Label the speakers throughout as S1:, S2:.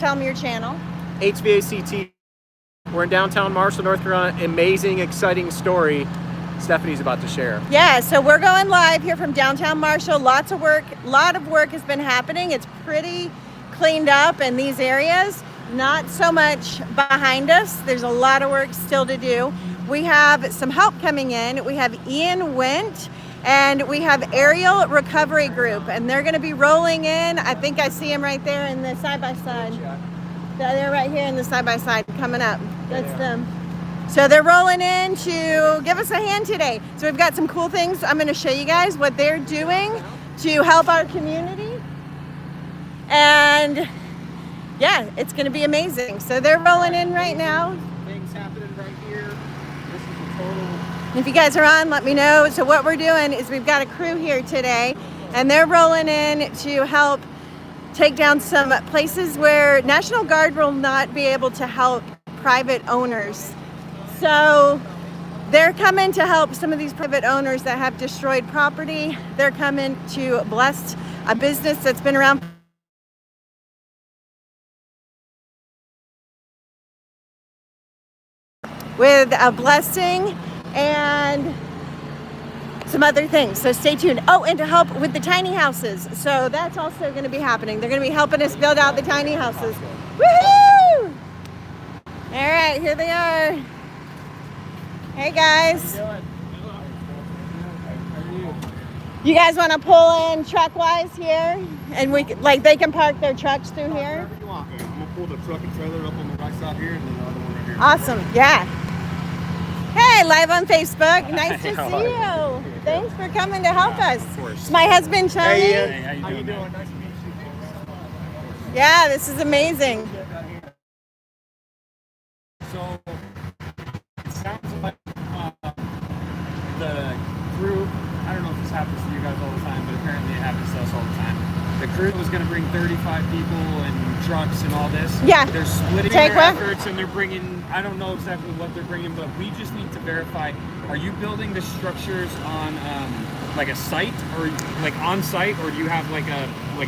S1: Tell them your channel.
S2: HVACT. We're in downtown Marshall, North Carolina. Amazing, exciting story Stephanie's about to share.
S1: Yeah, so we're going live here from downtown Marshall. Lots of work, a lot of work has been happening. It's pretty cleaned up in these areas. Not so much behind us. There's a lot of work still to do. We have some help coming in. We have Wendt and we have Aerial Recovery Group, and they're going to be rolling in. I think I see them right there in the side-by-side. They're right here in the side-by-side coming up. That's them. So they're rolling in to give us a hand today. So we've got some cool things. I'm going to show you guys what they're doing to help our community. And yeah, it's going to be amazing. So they're rolling in right now.
S2: Things happening right here. This is a total.
S1: If you guys are on, let me know. So what we're doing is we've got a crew here today, and they're rolling in to help take down some places where National Guard will not be able to help private owners. So they're coming to help some of these private owners that have destroyed property. They're coming to bless a business that's been around with a blessing and some other things. So stay tuned. Oh, and to help with the tiny houses. So that's also going to be happening. They're going to be helping us build out the tiny houses. Woohoo! All right, here they are. Hey guys. You guys want to pull in truck-wise here? And we like they can park their trucks through here?
S3: I'm gonna pull the truck and trailer up on the right side here and then the other one right here.
S1: Awesome, yeah. Hey, live on Facebook. Nice to see you. Thanks for coming to help us.
S2: Of course.
S1: It's my husband, Tony.
S2: Hey, how you doing?
S3: Nice to meet you.
S1: Yeah, this is amazing.
S2: So it sounds like the crew, I don't know if this happens to you guys all the time, but apparently it happens to us all the time. The crew was going to bring 35 people and trucks and all this.
S1: Yeah.
S2: They're splitting
S1: Take
S2: their
S1: what?
S2: efforts and they're bringing, I don't know exactly what they're bringing, but we just need to verify, are you building the structures on like a site or like on site, or do you have like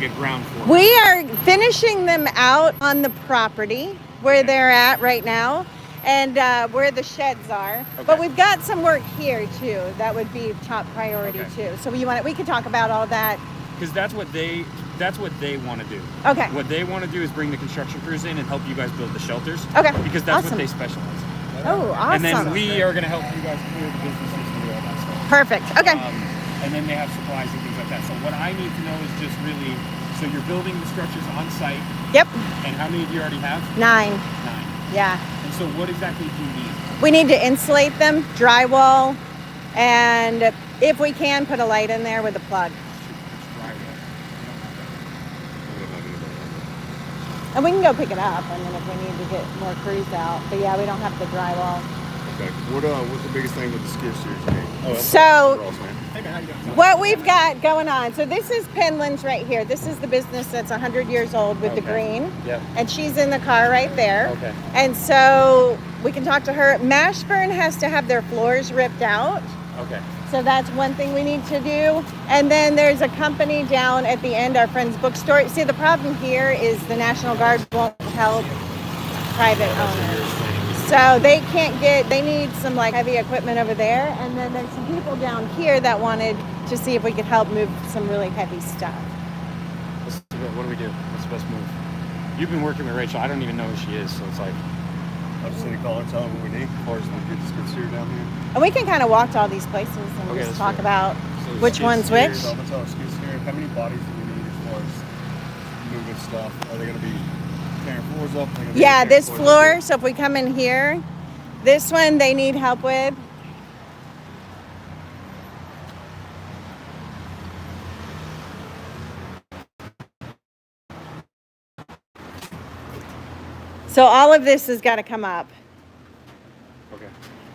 S2: a ground floor?
S1: We are finishing them out on the property where they're at right now and where the sheds are.
S2: Okay.
S1: But we've got some work here too. That would be top priority too. So we could talk about all that.
S2: Because that's what they want to do.
S1: Okay.
S2: What they want to do is bring the construction crews in and help you guys build the shelters.
S1: Okay.
S2: Because that's
S1: Awesome.
S2: what they specialize in.
S1: Oh, awesome.
S2: And then we are going to help you guys clear the businesses and do all that stuff.
S1: Perfect. Okay.
S2: And then they have supplies and things like that. So what I need to know is just really, so you're building the structures on site.
S1: Yep.
S2: And how many do you already have?
S1: 9.
S2: 9.
S1: Yeah.
S2: And so what exactly do you need?
S1: We need to insulate them, drywall, and if we can, put a light in there with a plug. And we can go pick it up, and then if we need to get more crews out. But yeah, we don't have the drywall.
S3: Okay. What's the biggest thing with the skid steers you need? Oh,
S1: So
S3: Ross, man. Hey man, how you doing?
S1: what we've got going on, so this is Penland's right here. This is the business that's 100 years old with the green.
S2: Yep.
S1: And she's in the car right there.
S2: Okay.
S1: And so we can talk to her. Mashburn has to have their floors ripped out.
S2: Okay.
S1: So that's one thing we need to do. And then there's a company down at the end, our friend's bookstore. See, the problem here is the National Guard won't help private owners. So they need some like heavy equipment over there. And then there's some people down here that wanted to see if we could help move some really heavy stuff.
S2: What do we do? What's the best move? You've been working with Rachel. I don't even know who she is, so it's like,
S3: I'll just send a call and tell them what we need. Or is we get the skid steer down here?
S1: And we can kind of walk to all these places and
S2: Okay,
S1: just
S2: let's
S1: talk
S2: do it.
S1: about
S3: So
S1: which
S3: skid
S1: one's
S3: steers,
S1: which.
S3: I'm gonna tell them skid steer. How many bodies do we need as far as moving stuff? Are they gonna be tearing floors up? Are they gonna be
S1: Yeah,
S3: tearing
S1: this
S3: floors
S1: floor,
S3: up?
S1: so if we come in here, this one they need help with. So all of this has got to come up.
S2: okay.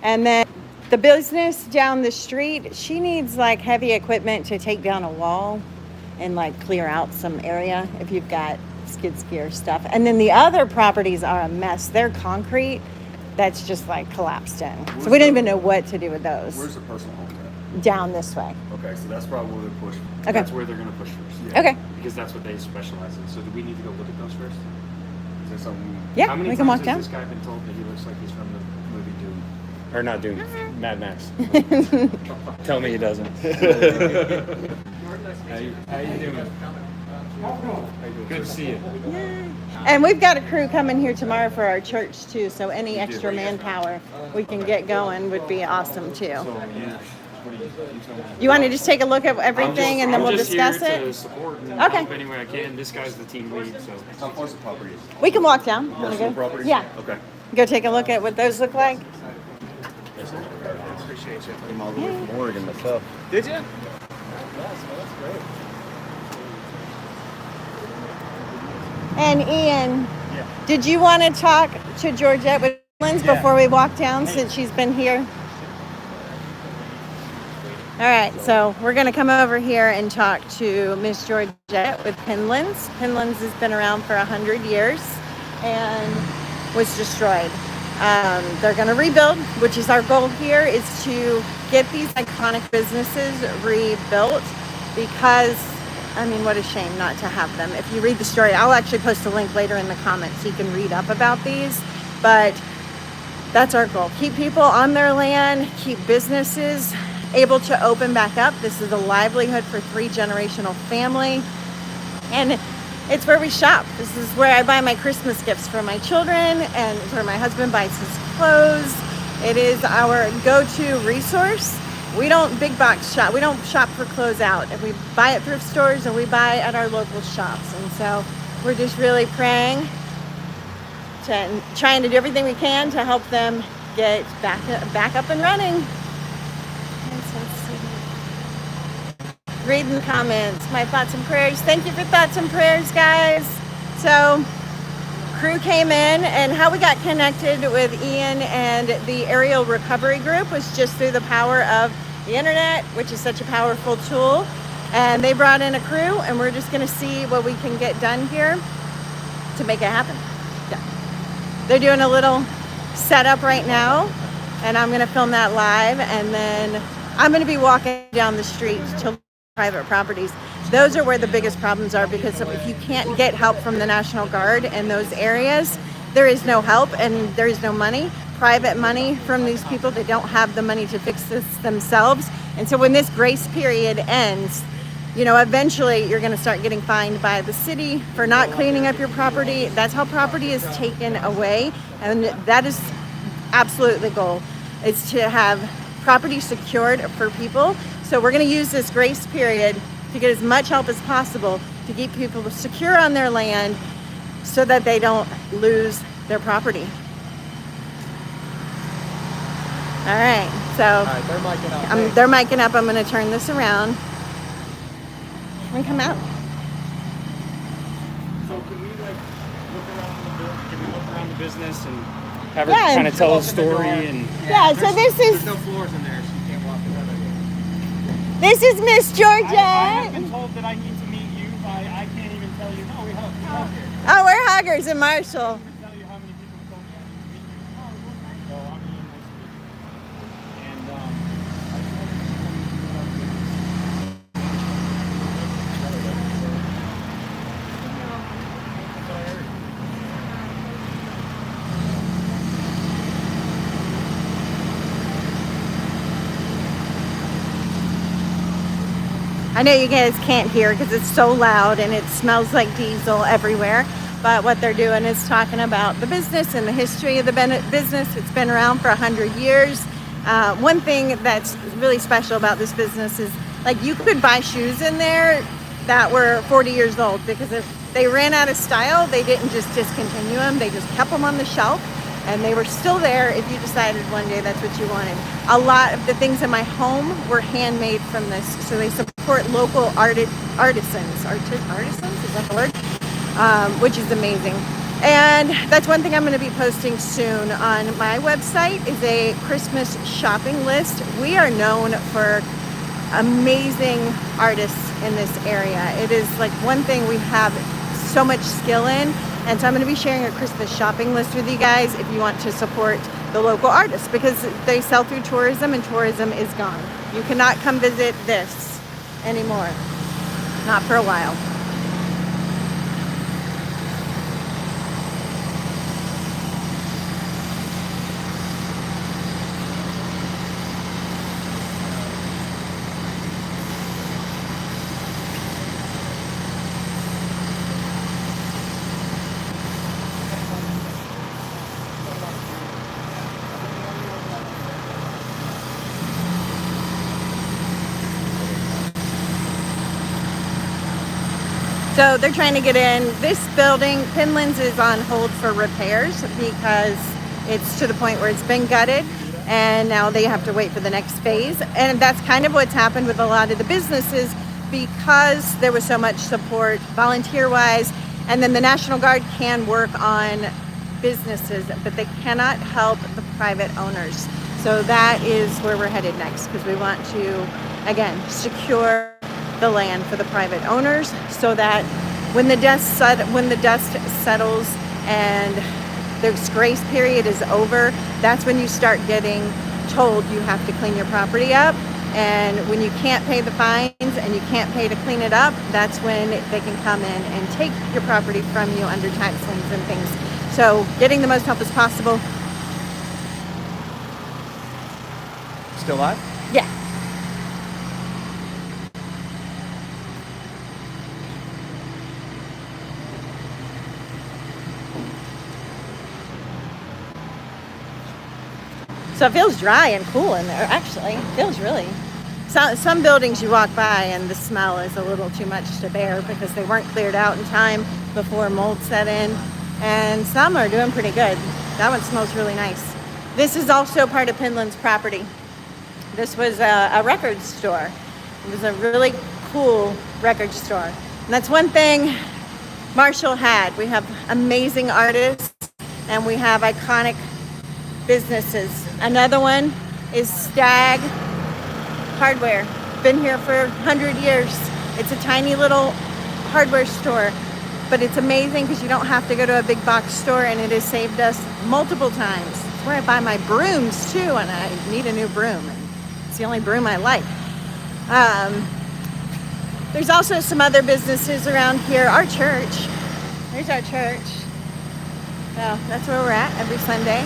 S1: And then the business down the street, she needs like heavy equipment to take down a wall and like clear out some area if you've got skid steer stuff. And then the other properties are a mess. They're concrete that's just like collapsed in. So we don't even know what to do with those.
S3: Where's the personal home at?
S1: Down this way.
S3: Okay, so that's probably where they're pushing.
S1: Okay.
S2: That's where they're going to push first.
S3: Yeah.
S1: Okay.
S2: Because that's what they specialize in. So do we need to go look at those first?
S3: Is that something?
S1: Yeah,
S2: How many
S1: we can walk
S2: times
S1: down.
S2: has this guy been told that he looks like he's from the movie Doom? Or not Doom, Mad Max. Tell me he doesn't. How you doing? Good to see you.
S1: And we've got a crew coming here tomorrow for our church too, so any extra manpower we can get going would be awesome too. You want to just take a look at everything and then we'll discuss
S2: here to
S1: it?
S2: support and
S1: Okay.
S2: help any way I can. This guy's the team lead, so.
S3: How far's the property?
S1: We can walk down. Wanna
S3: Personal
S1: go?
S3: property?
S1: Yeah.
S3: Okay.
S1: Go take a look at what those look like.
S3: Appreciate you. I'm all the way from Oregon myself.
S2: Did you?
S3: Yeah, so that's great.
S1: And Ian, did you want to talk to Georgette with Lens before we walk down since she's been here? All right, so we're going to come over here and talk to Miss Georgette with Penlands. Penlands has been around for 100 years and was destroyed. They're going to rebuild, which is our goal here, is to get these iconic businesses rebuilt because, I mean, what a shame not to have them. If you read the story, I'll actually post a link later in the comments so you can read up about these, but that's our goal. Keep people on their land, keep businesses able to open back up. This is a livelihood for 3-generational family, and it's where we shop. This is where I buy my Christmas gifts for my children, and it's where my husband buys his clothes. It is our go-to resource. We don't big box shop. We don't shop for clothes out. And we buy at thrift stores and we buy at our local shops. And so we're just really praying to trying to do everything we can to help them get back up and running. Reading the comments, my thoughts and prayers. Thank you for thoughts and prayers, guys. So crew came in, and how we got connected with Ian and the aerial recovery group was just through the power of the internet, which is such a powerful tool. And they brought in a crew, and we're just going to see what we can get done here to make it happen. Yeah. They're doing a little setup right now, and I'm going to film that live, and then I'm going to be walking down the street to private properties. Those are where the biggest problems are, because if you can't get help from the National Guard in those areas, there is no help and there is no money, private money from these people. They don't have the money to fix this themselves. And so when this grace period ends, you know, eventually you're going to start getting fined by the city for not cleaning up your property. That's how property is taken away. And that is absolutely the goal, is to have property secured for people. So we're going to use this grace period to get as much help as possible to keep people secure on their land so that they don't lose their property. All right, so
S4: they're miking up.
S1: they're miking up. I'm going to turn this around and come out.
S2: So can we like look around the business and have her
S1: Yeah.
S2: kind of tell a story and
S1: Yeah, so this is
S4: There's no floors in there, so you can't walk in there.
S1: Miss
S2: I
S1: Georgette.
S2: have been told that I need to meet you. I can't even tell you. No, we hug here.
S1: Oh, we're huggers in Marshall.
S2: I can't even tell you how many people told me I need to meet you. Oh, okay. So I'm Ian, nice to meet you. And I just wanted to
S1: I know you guys can't hear because it's so loud and it smells like diesel everywhere. But what they're doing is talking about the business and the history of the business. It's been around for 100 years. One thing that's really special about this business is, like, you could buy shoes in there that were 40 years old, because if they ran out of style, they didn't just discontinue them. They just kept them on the shelf, and they were still there if you decided one day that's what you wanted. A lot of the things in my home were handmade from this, so they support local artisans. Artisans, is that the word? Which is amazing. And that's one thing I'm going to be posting soon on my website, is a Christmas shopping list. We are known for amazing artists in this area. It is like one thing we have so much skill in. And so I'm going to be sharing a Christmas shopping list with you guys if you want to support the local artists, because they sell through tourism, and tourism is gone. You cannot come visit this anymore. Not for a while. So they're trying to get in. This building, Pinlands, is on hold for repairs because it's to the point where it's been gutted, and now they have to wait for the next phase. And that's kind of what's happened with a lot of the businesses, because there was so much support volunteer-wise, and then the National Guard can work on businesses, but they cannot help the private owners. So that is where we're headed next, because we want to, again, secure the land for the private owners, so that when the dust settles and the grace period is over, that's when you start getting told you have to clean your property up. And when you can't pay the fines and you can't pay to clean it up, that's when they can come in and take your property from you under tax liens and things. So getting the most help as possible.
S4: Still live?
S1: Yeah. So it feels dry and cool in there, actually. It feels really. Some buildings you walk by and the smell is a little too much to bear because they weren't cleared out in time before mold set in. And some are doing pretty good. That one smells really nice. This is also part of Pinlands property. This was a record store. It was a really cool record store. And that's one thing Marshall had. We have amazing artists and we have iconic businesses. Another one is Stag Hardware. Been here for 100 years. It's a tiny little hardware store, but it's amazing because you don't have to go to a big box store, and it has saved us multiple times. It's where I buy my brooms too, and I need a new broom. It's the only broom I like. There's also some other businesses around here. Our church. There's our church. So that's where we're at every Sunday.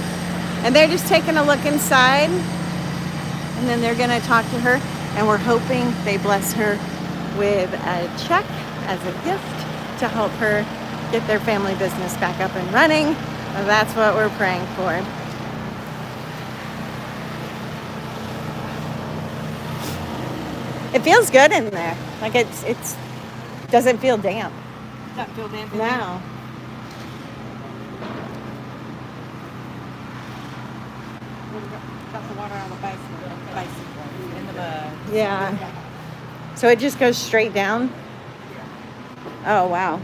S1: And they're just taking a look inside, and then they're gonna talk to her, and we're hoping they bless her with a check as a gift to help her get their family business back up and running. And that's what we're praying for. It feels good in there. Like it's doesn't feel damp.
S5: Doesn't feel damp.
S1: No.
S5: Got the water on the basement, in the mud.
S1: Yeah. So it just goes straight down? Oh, wow.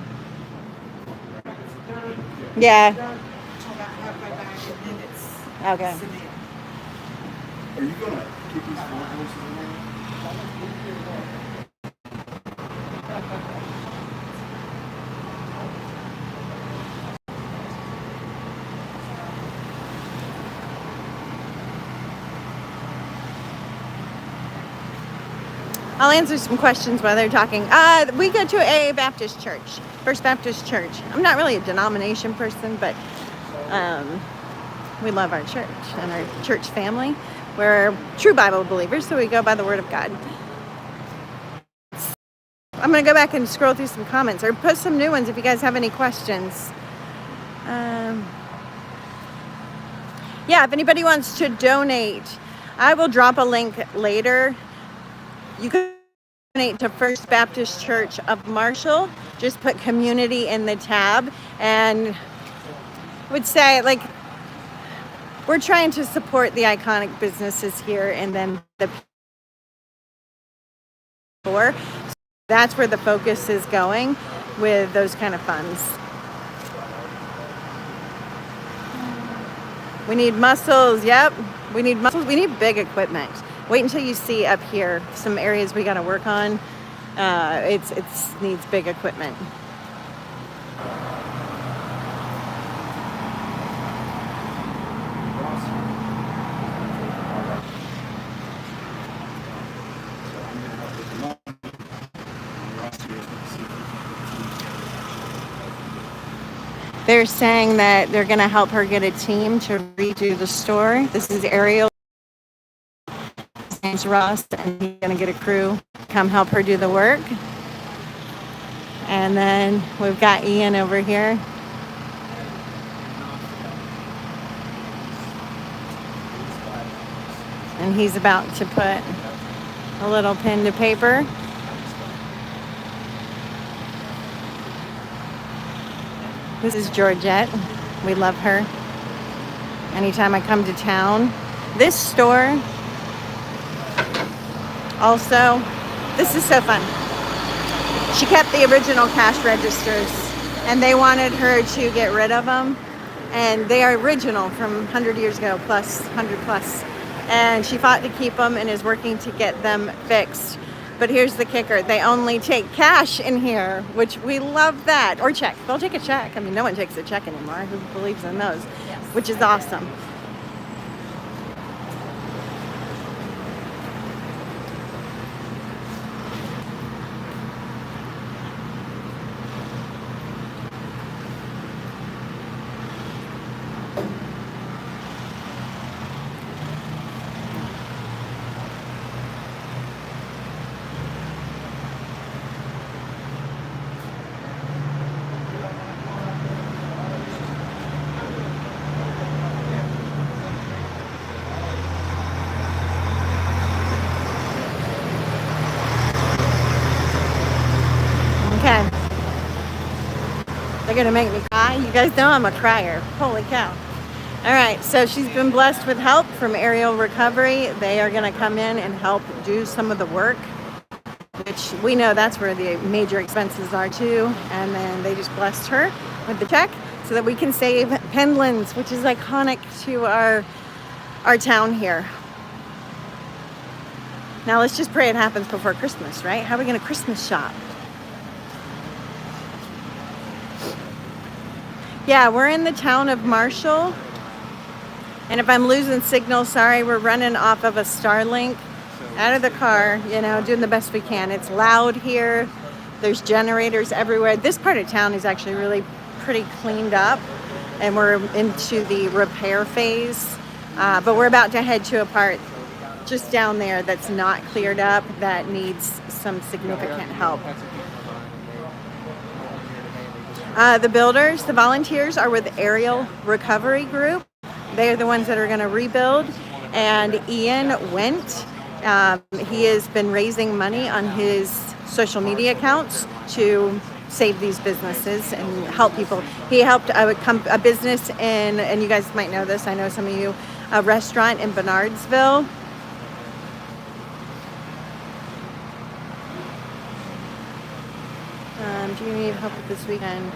S1: Yeah.
S5: About halfway back, and then it's
S1: Okay.
S5: cement.
S3: Are you gonna keep these four horses in there?
S1: I'll answer some questions while they're talking. We go to a Baptist church, First Baptist Church. I'm not really a denomination person, but we love our church and our church family. We're true Bible believers, so we go by the Word of God. I'm going to go back and scroll through some comments or post some new ones if you guys have any questions. Yeah, if anybody wants to donate, I will drop a link later. You can donate to First Baptist Church of Marshall. Just put community in the tab, and I would say, like, we're trying to support the iconic businesses here, and then the poor. So that's where the focus is going with those kind of funds. We need muscles. Yep, we need muscles. We need big equipment. Wait until you see up here some areas we got to work on. It needs big equipment. They're saying that they're going to help her get a team to redo the store. This is Ariel. His name's Ross, and he's going to get a crew to come help her do the work. And then we've got Ian over here. And he's about to put a little pen to paper. This is Georgette. We love her. Anytime I come to town. This store, also, this is so fun. She kept the original cash registers and they wanted her to get rid of them. And they are original from 100 years ago, plus 100 plus. And she fought to keep them and is working to get them fixed. But here's the kicker. They only take cash in here, which we love that. Or check. They'll take a check. I mean, no one takes a check anymore. Who believes in those? Yes. Which is awesome. Okay. They're gonna make me cry. You guys know I'm a crier. Holy cow. All right, so she's been blessed with help from Aerial Recovery. They are gonna come in and help do some of the work, which we know that's where the major expenses are too. And then they just blessed her with the check so that we can save Penlands, which is iconic to our town here. Now let's just pray it happens before Christmas, right? How are we gonna Christmas shop? Yeah, we're in the town of Marshall. And if I'm losing signal, sorry, we're running off of a Starlink out of the car, you know, doing the best we can. It's loud here. There's generators everywhere. This part of town is actually really pretty cleaned up and we're into the repair phase. But we're about to head to a part just down there that's not cleared up that needs some significant help. The builders, the volunteers are with Aerial Recovery Group. They are the ones that are going to rebuild. And Ian Wendt, he has been raising money on his social media accounts to save these businesses and help people. He helped a business in, and you guys might know this, I know some of you, a restaurant in Bernardsville. Do you need help with this weekend?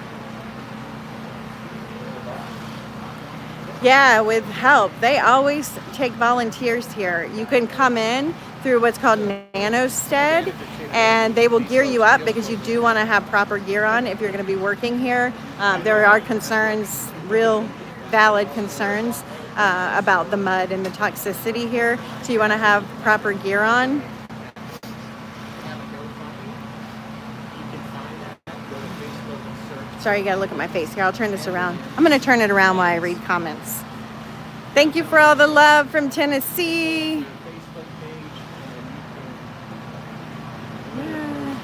S1: Yeah, with help. They always take volunteers here. You can come in through what's called NanoStead, and they will gear you up because you do want to have proper gear on if you're going to be working here. There are concerns, real valid concerns about the mud and the toxicity here, so you want to have proper gear on. Sorry, you gotta look at my face here. I'll turn this around. I'm gonna turn it around while I read comments. Thank you for all the love from Tennessee. Yeah.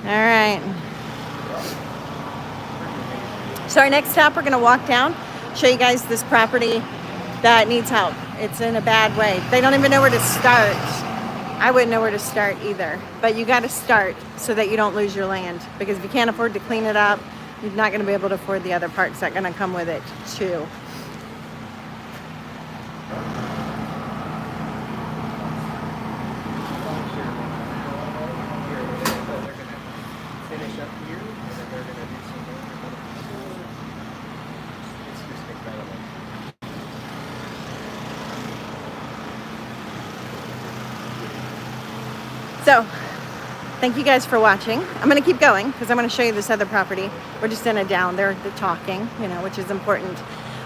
S1: All right. So our next stop, we're gonna walk down, show you guys this property that needs help. It's in a bad way. They don't even know where to start. I wouldn't know where to start either, but you got to start so that you don't lose your land, because if you can't afford to clean it up, you're not going to be able to afford the other parts that are going to come with it too. So, thank you guys for watching. I'm going to keep going because I'm going to show you this other property. We're just in a down. They're talking, you know, which is important.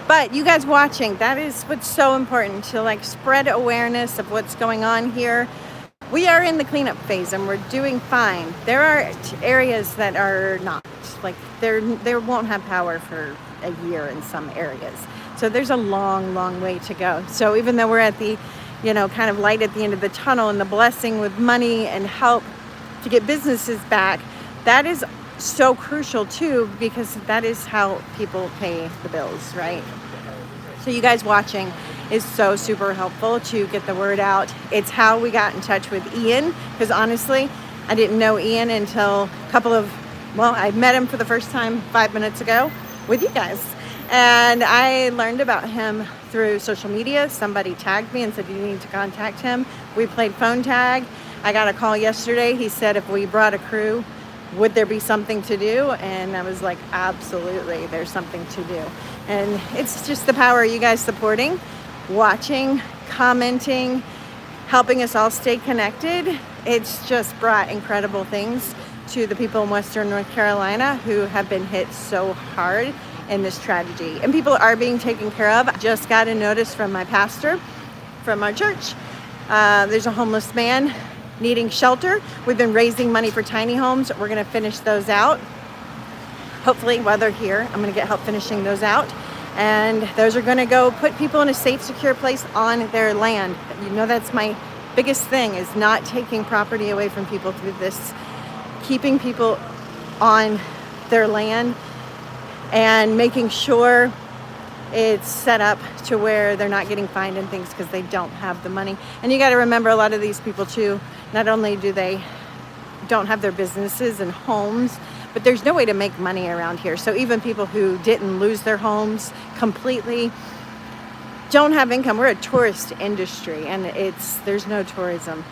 S1: But you guys watching, that is what's so important, to like spread awareness of what's going on here. We are in the cleanup phase and we're doing fine. There are areas that are not, like they won't have power for a year in some areas. So there's a long, long way to go. So even though we're at the, you know, kind of light at the end of the tunnel and the blessing with money and help to get businesses back, that is so crucial too, because that is how people pay the bills, right? So you guys watching is so super helpful to get the word out. It's how we got in touch with Ian, because honestly, I didn't know Ian until a couple of well, I met him for the first time 5 minutes ago with you guys. And I learned about him through social media. Somebody tagged me and said, you need to contact him. We played phone tag. I got a call yesterday. He said if we brought a crew, would there be something to do? And I was like, absolutely, there's something to do. And it's just the power of you guys supporting, watching, commenting, helping us all stay connected. It's just brought incredible things to the people in Western North Carolina who have been hit so hard in this tragedy. And people are being taken care of. I just got a notice from my pastor from our church. There's a homeless man needing shelter. We've been raising money for tiny homes. We're gonna finish those out. Hopefully while they're here, I'm gonna get help finishing those out. And those are gonna go put people in a safe, secure place on their land. You know, that's my biggest thing, is not taking property away from people through this, keeping people on their land and making sure it's set up to where they're not getting fined and things because they don't have the money. And you got to remember, a lot of these people too, not only do they don't have their businesses and homes, but there's no way to make money around here. So even people who didn't lose their homes completely don't have income. We're a tourist industry, and there's no tourism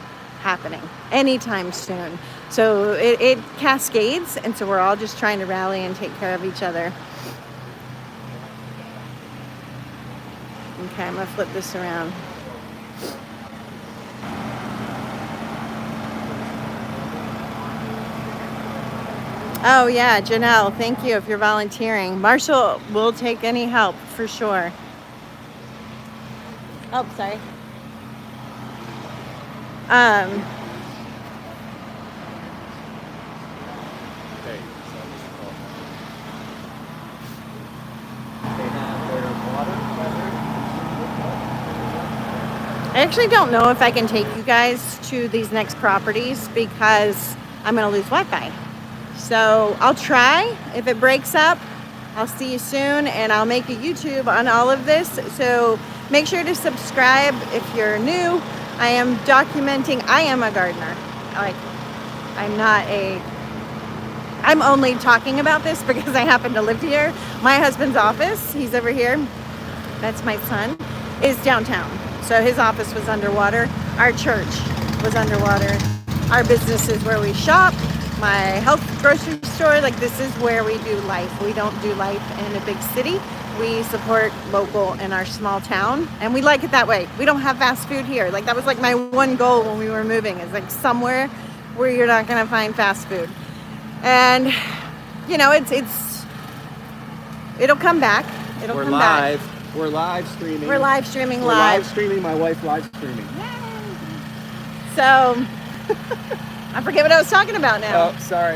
S1: happening anytime soon. So it cascades, and so we're all just trying to rally and take care of each other. Okay, I'm gonna flip this around. Oh yeah, Janelle, thank you if you're volunteering. Marshall will take any help for sure. Oh, sorry.
S3: Hey, so I'm just calling.
S4: They have their water,
S1: I actually don't know if I can take you guys to these next properties because I'm gonna lose Wi-Fi. So I'll try. If it breaks up, I'll see you soon, and I'll make a YouTube on all of this. So make sure to subscribe if you're new. I am documenting. I am a gardener. I'm only talking about this because I happen to live here. My husband's office, he's over here. That's my son, is downtown. So his office was underwater. Our church was underwater. Our business is where we shop. My health grocery store, like this is where we do life. We don't do life in a big city. We support local in our small town, and we like it that way. We don't have fast food here. Like that was like my one goal when we were moving, is like somewhere where you're not gonna find fast food. And you know, it'll come back. It'll come back.
S4: We're live streaming.
S1: We're live streaming
S4: We're live streaming. My wife live streaming.
S1: So I forget what I was talking about now.
S4: Oh, sorry.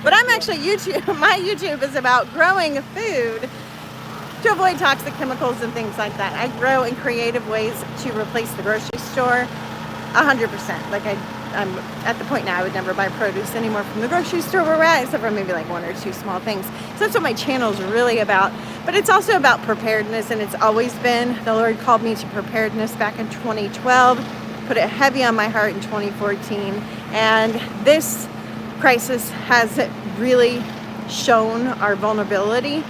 S1: But I'm actually YouTube. My YouTube is about growing food to avoid toxic chemicals and things like that. I grow in creative ways to replace the grocery store 100%. Like I'm at the point now I would never buy produce anymore from the grocery store where we're at, except for maybe like one or two small things. So that's what my channel is really about. But it's also about preparedness, and it's always been. The Lord called me to preparedness back in 2012, put it heavy on my heart in 2014. And this crisis has really shown our vulnerability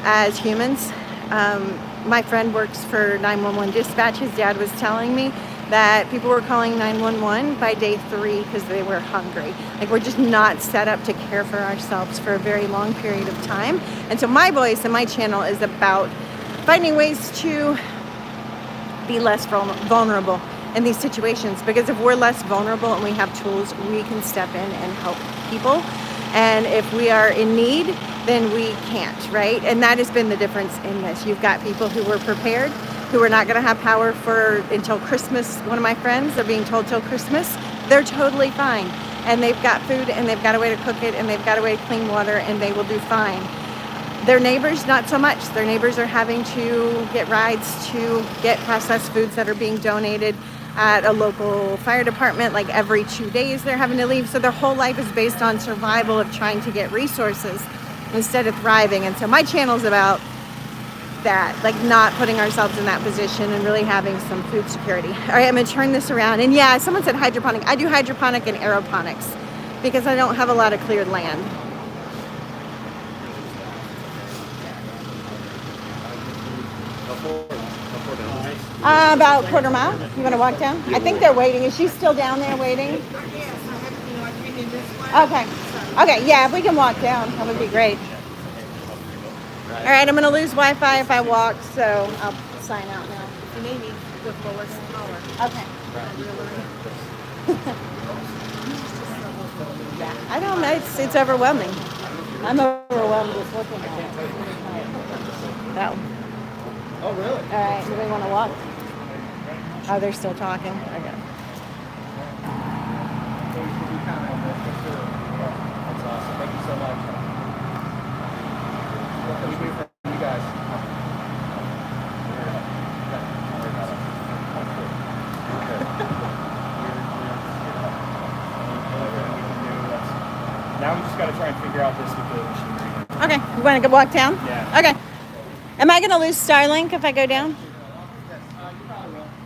S1: as humans. My friend works for 911 dispatch. His dad was telling me that people were calling 911 by day 3 because they were hungry. Like, we're just not set up to care for ourselves for a very long period of time. And so my voice and my channel is about finding ways to be less vulnerable in these situations, because if we're less vulnerable and we have tools, we can step in and help people. And if we are in need, then we can't, right? And that has been the difference in this. You've got people who were prepared, who are not going to have power until Christmas. One of my friends, they're being told till Christmas. They're totally fine. And they've got food, and they've got a way to cook it, and they've got a way to clean water, and they will do fine. Their neighbors, not so much. Their neighbors are having to get rides to get processed foods that are being donated at a local fire department. Like every 2 days they're having to leave. So their whole life is based on survival of trying to get resources instead of thriving. And so my channel's about that, like not putting ourselves in that position and really having some food security. All right, I'm gonna turn this around. And yeah, someone said hydroponic. I do hydroponic and aeroponics because I don't have a lot of cleared land. About quarter mile. You want to walk down? I think they're waiting. Is she still down there waiting? Okay. Okay, yeah, if we can walk down, that would be great. All right, I'm going to lose Wi-Fi if I walk, so I'll sign out now.
S5: You need me with Lois power.
S1: Okay. Yeah, I don't know. It's overwhelming. I'm overwhelmed just looking at it. No.
S4: Oh, really?
S1: All right, do we want to walk? Oh, they're still talking. Okay.
S4: That's awesome. Thank you so much. What can we do for you guys?
S2: Now we just got to try and figure out this with the machinery.
S1: Okay, you want to go walk down?
S2: Yeah.
S1: Okay. Am I going to lose Starlink if I go down?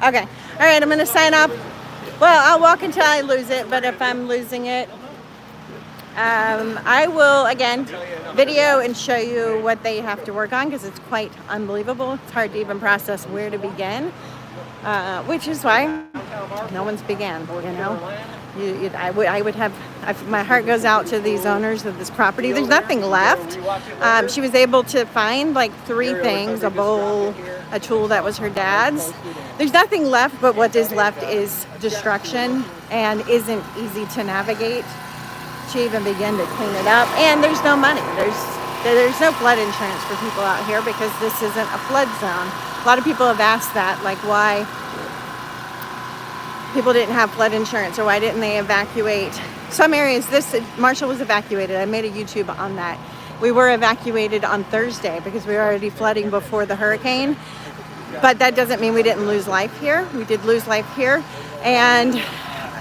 S1: Okay. All right, I'm going to sign off. Well, I'll walk until I lose it, but if I'm losing it, I will, again, video and show you what they have to work on because it's quite unbelievable. It's hard to even process where to begin, which is why no one's began, you know. I would have, my heart goes out to these owners of this property. There's nothing left. She was able to find like 3 things, a bowl, a tool that was her dad's. There's nothing left, but what is left is destruction and isn't easy to navigate to even begin to clean it up. And there's no money. There's no flood insurance for people out here because this isn't a flood zone. A lot of people have asked that, like why people didn't have flood insurance or why didn't they evacuate some areas. Marshall was evacuated. I made a YouTube on that. We were evacuated on Thursday because we were already flooding before the hurricane, but that doesn't mean we didn't lose life here. We did lose life here, and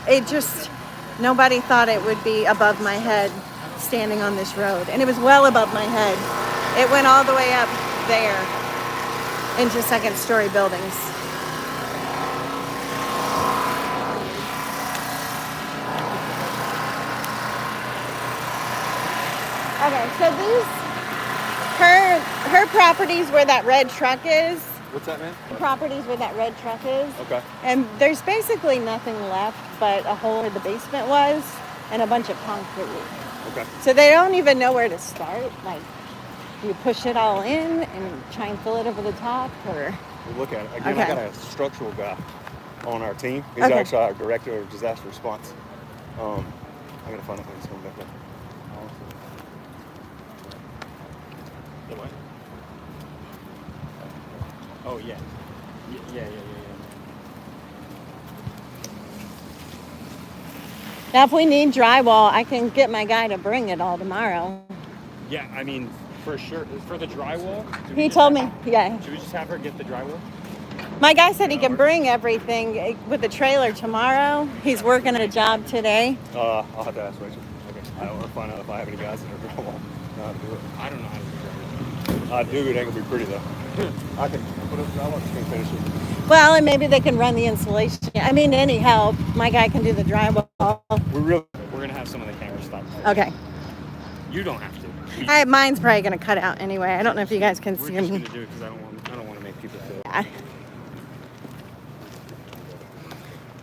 S1: it just, nobody thought it would be above my head standing on this road, and it was well above my head. It went all the way up there into second-story buildings. Okay, so her property's where that red truck is.
S3: What's that, man?
S1: Property's where that red truck is.
S3: Okay.
S1: And there's basically nothing left but a hole where the basement was and a bunch of concrete.
S3: Okay.
S1: So they don't even know where to start. Like, you push it all in and try and fill it over the top, or?
S3: We'll look at it. Again,
S1: Okay.
S3: I got a structural guy on our team. He's
S1: Okay.
S3: actually our director of disaster response. I gotta find out when he's coming back up.
S2: The what? Oh, yeah. Yeah.
S1: Now, if we need drywall, I can get my guy to bring it all tomorrow.
S2: Yeah, I mean, for sure. For the drywall?
S1: He told me, yeah.
S2: Should we just have her get the drywall?
S1: My guy said he can bring everything with the trailer tomorrow. He's working at a job today.
S3: I'll have to ask Rachel. Okay. I'll find out if I have any guys that are know how to do it.
S2: I don't know how to do drywall.
S3: I do. It ain't gonna be pretty though. I can put up. I want to finish it.
S1: Well, and maybe they can run the insulation. I mean, any help. My guy can do the drywall.
S2: We're gonna have some of the cameras stop.
S1: Okay.
S2: You don't have to.
S1: Mine's probably going to cut out anyway. I don't know if you guys can
S2: We're
S1: see
S2: just
S1: me.
S2: gonna do it because I don't want to make people feel.
S1: Yeah.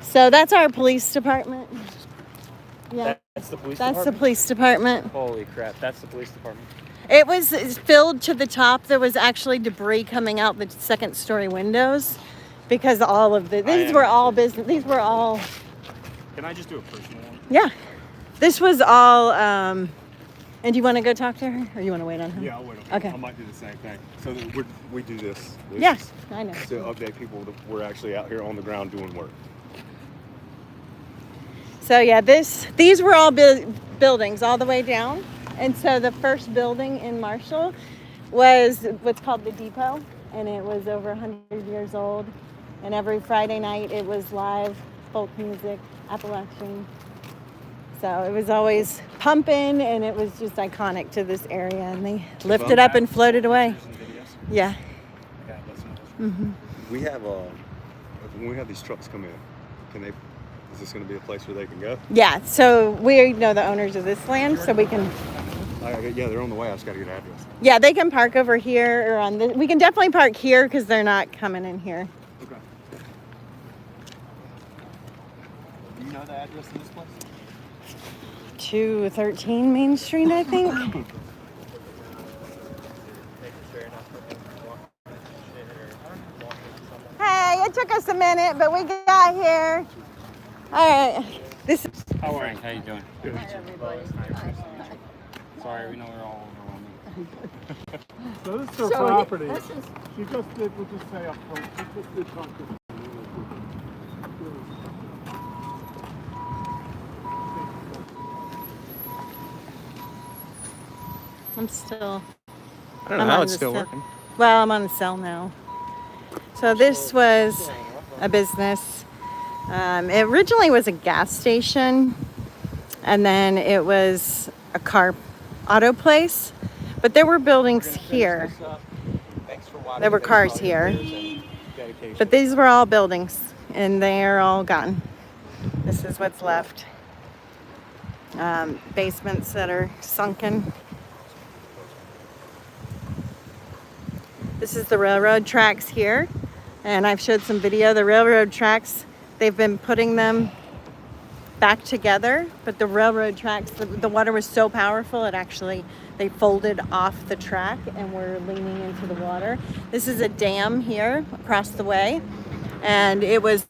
S1: So that's our police department. Yeah.
S2: That's the police
S1: That's the
S2: department?
S1: police department.
S2: Holy crap, that's the police department.
S1: It was filled to the top. There was actually debris coming out the second story windows because all of these were all business. These were all.
S2: Can I just do a personal one?
S1: Yeah. This was all. And do you want to go talk to her or you want to wait on her?
S3: Yeah, I'll wait.
S1: Okay.
S3: I might do the same thing. So that we do this.
S1: Yes, I know.
S3: To update people that we're actually out here on the ground doing work.
S1: So yeah, these were all buildings all the way down. And so the first building in Marshall was what's called the Depot, and it was over 100 years old. And every Friday night it was live folk music, Appalachian. So it was always pumping, and it was just iconic to this area. And they lifted up and floated away. Yeah.
S3: Yeah, that's We have when we have these trucks come in, is this going to be a place where they can go?
S1: Yeah. So we know the owners of this land, so we can
S3: Yeah, they're on the way. I just got to get an address.
S1: Yeah, they can park over here or on the. We can definitely park here because they're not coming in here.
S3: Okay. Do you know the address of this place?
S1: 213 Main Street, I think. Hey, it took us a minute, but we got here. All right. This is.
S2: How are you? How you doing? Good. Sorry, we know we're all overwhelming.
S6: So this is her property. She just did, we'll just say up front, she just did something.
S1: I'm still.
S3: I don't know
S1: I'm
S3: how
S1: on
S3: it's
S1: the
S3: still
S1: cell.
S3: working.
S1: Well, I'm on the cell now. So this was a business. It originally was a gas station, and then it was a auto place. But there were buildings here. There were cars here. But these were all buildings, and they are all gone. This is what's left. Basements that are sunken. This is the railroad tracks here, and I've showed some video. The railroad tracks, they've been putting them back together, but the railroad tracks, the water was so powerful, they folded off the track and were leaning into the water. This is a dam here across the way, and it was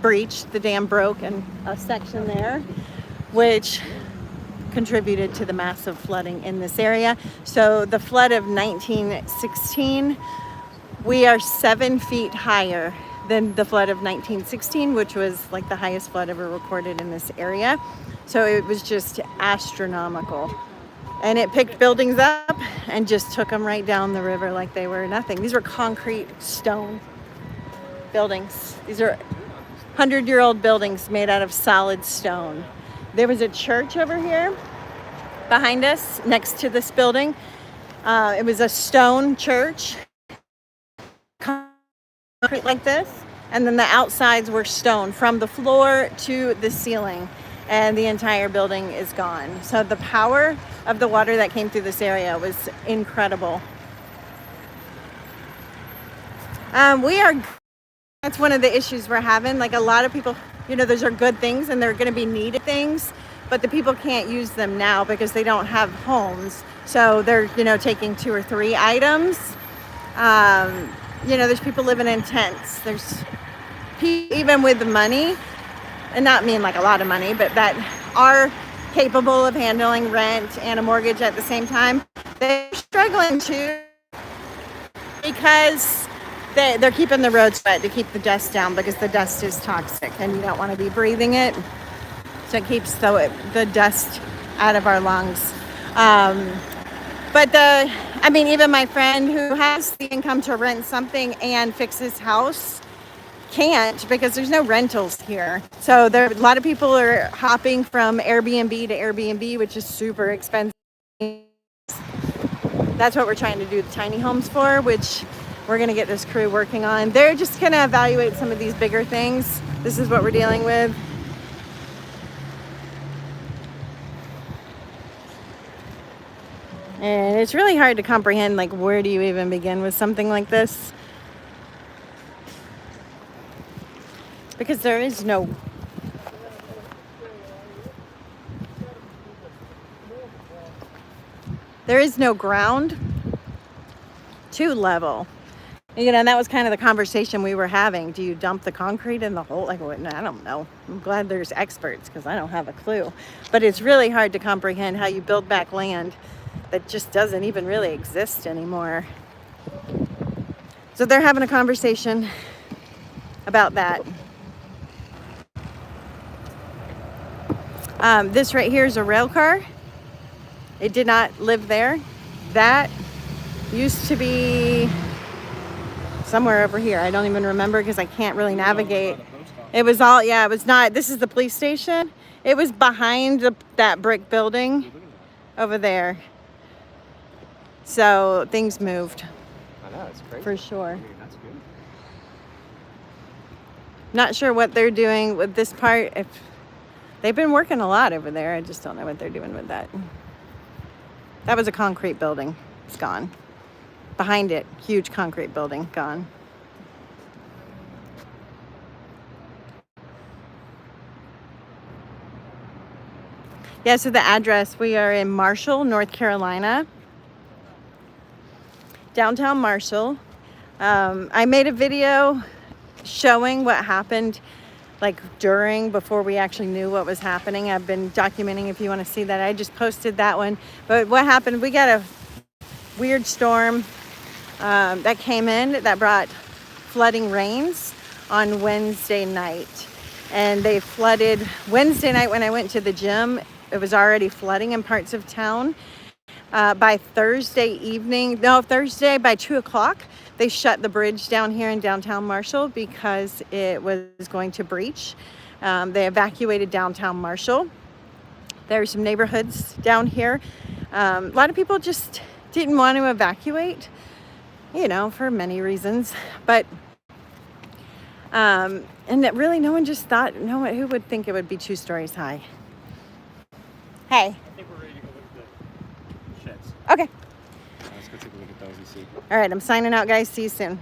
S1: breached. The dam broke in a section there, which contributed to the massive flooding in this area. So the flood of 1916, we are 7 feet higher than the flood of 1916, which was like the highest flood ever recorded in this area. So it was just astronomical. And it picked buildings up and just took them right down the river like they were nothing. These were concrete stone buildings. These are 100-year-old buildings made out of solid stone. There was a church over here behind us next to this building. It was a stone church, concrete like this, and then the outsides were stone from the floor to the ceiling, and the entire building is gone. So the power of the water that came through this area was incredible. That's one of the issues we're having. Like a lot of people, those are good things and they're going to be needed things, but the people can't use them now because they don't have homes. So they're, taking 2 or 3 items. There's people living in tents. There's people even with the money, and not mean like a lot of money, but that are capable of handling rent and a mortgage at the same time. They're struggling too because they're keeping the roads wet to keep the dust down, because the dust is toxic and you don't want to be breathing it. So it keeps the dust out of our lungs. Even my friend who has the income to rent something and fix his house can't, because there's no rentals here. So a lot of people are hopping from Airbnb to Airbnb, which is super expensive. That's what we're trying to do the tiny homes for, which we're going to get this crew working on. They're just going to evaluate some of these bigger things. This is what we're dealing with. And it's really hard to comprehend, like, where do you even begin with something like this? Because there is no ground to level. And that was kind of the conversation we were having. Do you dump the concrete in the hole? Like, I don't know. I'm glad there's experts, because I don't have a clue. But it's really hard to comprehend how you build back land that just doesn't even really exist anymore. So they're having a conversation about that. This right here is a rail car. It did not live there. That used to be somewhere over here. I don't even remember because I can't really navigate. It was not. This is the police station. It was behind that brick building over there. So things moved.
S4: I know, it's crazy.
S1: For sure.
S4: That's good.
S1: Not sure what they're doing with this part. If they've been working a lot over there, I just don't know what they're doing with that. That was a concrete building. It's gone. Behind it, huge concrete building, gone. Yeah, so the address, we are in Marshall, North Carolina. Downtown Marshall. I made a video showing what happened like before we actually knew what was happening. I've been documenting, if you want to see that. I just posted that one. But what happened, we got a weird storm that came in that brought flooding rains on Wednesday night. And they flooded Wednesday night when I went to the gym. It was already flooding in parts of town. By Thursday by 2 o'clock, they shut the bridge down here in downtown Marshall because it was going to breach. They evacuated downtown Marshall. There are some neighborhoods down here. A lot of people just didn't want to evacuate, for many reasons. But, and that really no one just thought, who would think it would be 2 stories high? Hey.
S2: I think we're ready to go look at the sheds.
S1: Okay.
S2: Let's go take a look at those and see.
S1: All right, I'm signing out, guys. See you soon.